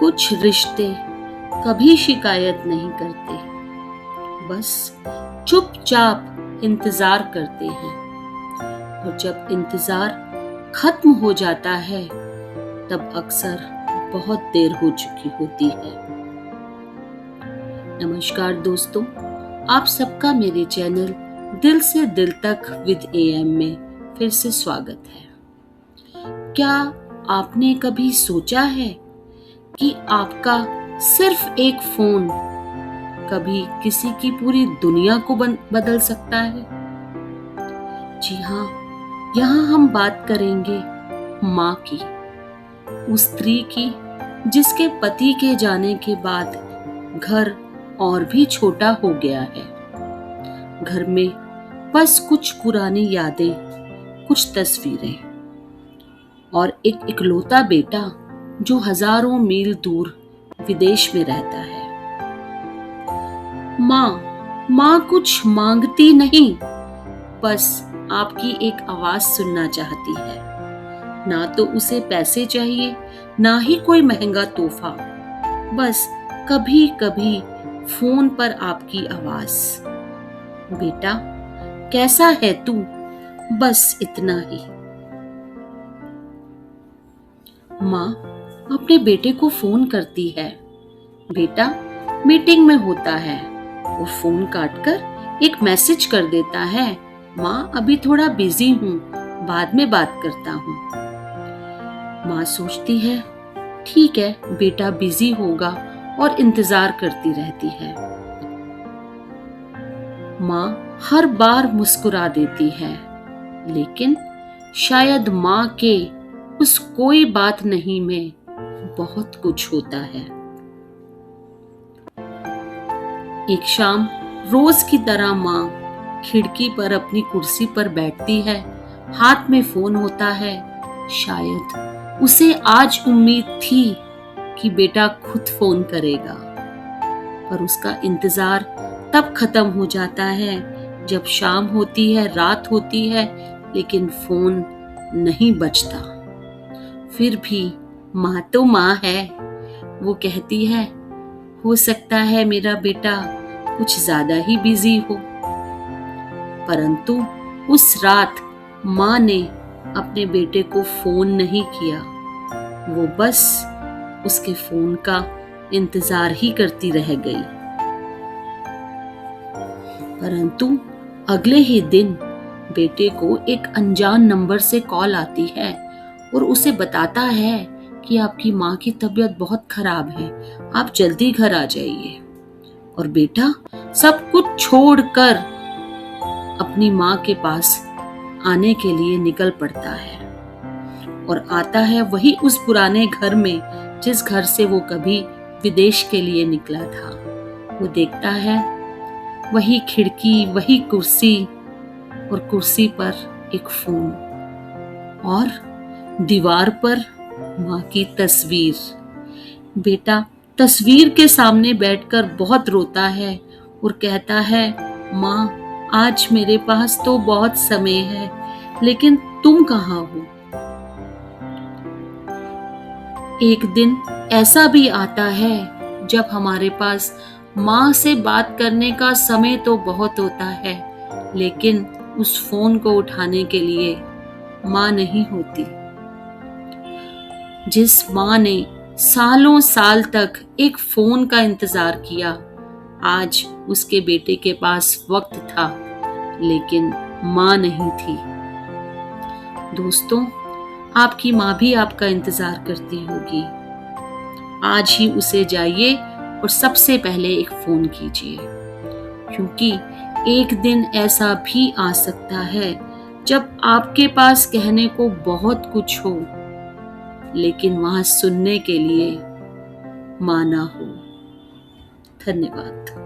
कुछ रिश्ते कभी शिकायत नहीं करते, बस चुपचाप इंतजार करते हैं। और जब इंतजार खत्म हो जाता है तब अक्सर बहुत देर हो चुकी होती है। नमस्कार दोस्तों, आप सबका मेरे चैनल दिल से दिल तक विद AM में फिर से स्वागत है। क्या आपने कभी सोचा है कि आपका सिर्फ एक फोन कभी किसी की पूरी दुनिया को बदल सकता है? जी हाँ, यहाँ हम बात करेंगे माँ की, उस स्त्री की जिसके पति के जाने के बाद घर और भी छोटा हो गया है। घर में बस कुछ पुरानी यादें, कुछ तस्वीरें और एक इकलौता बेटा जो हजारों मील दूर विदेश में रहता है। माँ कुछ मांगती नहीं, बस आपकी एक आवाज सुनना चाहती है। ना तो उसे पैसे चाहिए, ना ही कोई महंगा तोहफा, बस कभी कभी फोन पर आपकी आवाज, बेटा कैसा है तू, बस इतना ही। माँ अपने बेटे को फोन करती है, बेटा मीटिंग में होता है। वो फोन काटकर एक मैसेज कर देता है, माँ अभी थोड़ा बिजी हूँ, बाद में बात करता हूँ। माँ सोचती है ठीक है, बेटा बिजी होगा और इंतजार करती रहती है। माँ हर बार मुस्कुरा देती है, लेकिन शायद माँ के उस कोई बात नहीं में बहुत कुछ होता है। एक शाम रोज की तरह माँ खिड़की पर अपनी कुर्सी पर बैठती है, हाथ में फोन होता है। शायद उसे आज उम्मीद थी कि बेटा खुद फोन करेगा, पर उसका इंतजार तब खत्म हो जाता है जब शाम होती है, रात होती है, लेकिन फोन नहीं बजता। फिर भी माँ तो माँ है, वो कहती है हो सकता है मेरा बेटा कुछ ज्यादा ही बिजी हो। परंतु उस रात माँ ने अपने बेटे को फोन नहीं किया, वो बस उसके फोन का इंतजार ही करती रह गई। परंतु अगले ही दिन बेटे को एक अनजान नंबर से कॉल आती है और उसे बताता है कि आपकी माँ की तबीयत बहुत खराब है, आप जल्दी घर आ जाइए। और बेटा सब कुछ छोड़कर अपनी माँ के पास आने के लिए निकल पड़ता है और आता है वही उस पुराने घर में जिस घर से वो कभी विदेश के लिए निकला था। वो देखता है वही खिड़की, वही कुर्सी और कुर्सी पर एक फोन और दीवार पर माँ की तस्वीर। बेटा तस्वीर के सामने बैठकर बहुत रोता है और कहता है, माँ आज मेरे पास तो बहुत समय है, लेकिन तुम कहाँ हो? एक दिन ऐसा भी आता है जब हमारे पास माँ से बात करने का समय तो बहुत होता है, लेकिन उस फोन को उठाने के लिए माँ नहीं होती। जिस माँ ने सालों साल तक एक फोन का इंतजार किया, आज उसके बेटे के पास वक्त था, लेकिन माँ नहीं थी। दोस्तों, आपकी माँ भी आपका इंतजार करती होगी। आज ही उसे जाइए और सबसे पहले एक फोन कीजिए, क्योंकि एक दिन ऐसा भी आ सकता है जब आपके पास कहने को बहुत कुछ हो, लेकिन वहां सुनने के लिए माँ ना हो। धन्यवाद।